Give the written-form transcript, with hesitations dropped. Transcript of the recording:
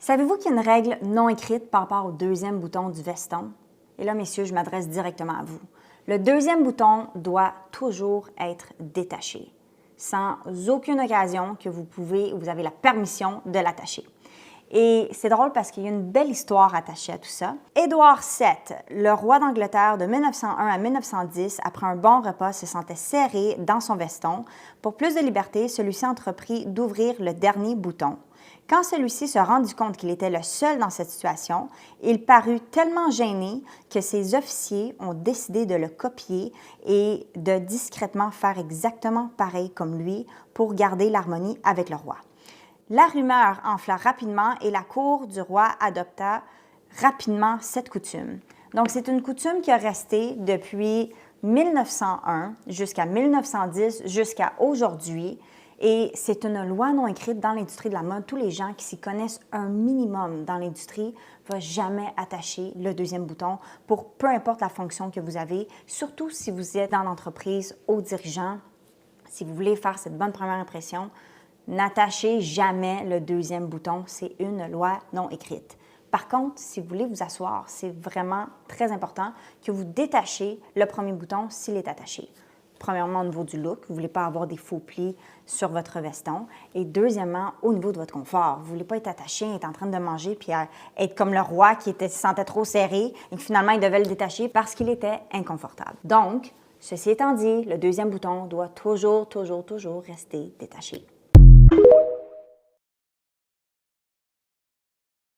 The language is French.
Savez-vous qu'il y a une règle non écrite par rapport au deuxième bouton du veston? Et là, messieurs, je m'adresse directement à vous. Le deuxième bouton doit toujours être détaché, sans aucune occasion que vous avez la permission de l'attacher. Et c'est drôle parce qu'il y a une belle histoire attachée à tout ça. Édouard VII, le roi d'Angleterre de 1901 à 1910, après un bon repas, se sentait serré dans son veston. Pour plus de liberté, celui-ci entreprit d'ouvrir le dernier bouton. Quand celui-ci se rendit compte qu'il était le seul dans cette situation, il parut tellement gêné que ses officiers ont décidé de le copier et de discrètement faire exactement pareil comme lui pour garder l'harmonie avec le roi. La rumeur enfla rapidement et la cour du roi adopta rapidement cette coutume. Donc, c'est une coutume qui a resté depuis 1901 jusqu'à 1910, jusqu'à aujourd'hui. Et c'est une loi non écrite dans l'industrie de la mode. Tous les gens qui s'y connaissent un minimum dans l'industrie ne vont jamais attacher le deuxième bouton pour peu importe la fonction que vous avez, surtout si vous êtes dans l'entreprise, haut dirigeant. Si vous voulez faire cette bonne première impression, n'attachez jamais le deuxième bouton. C'est une loi non écrite. Par contre, si vous voulez vous asseoir, c'est vraiment très important que vous détachiez le premier bouton s'il est attaché. Premièrement, au niveau du look, vous ne voulez pas avoir des faux plis sur votre veston. Et deuxièmement, au niveau de votre confort. Vous ne voulez pas être attaché, être en train de manger, puis être comme le roi qui se sentait trop serré et que finalement, il devait le détacher parce qu'il était inconfortable. Donc, ceci étant dit, le deuxième bouton doit toujours rester détaché.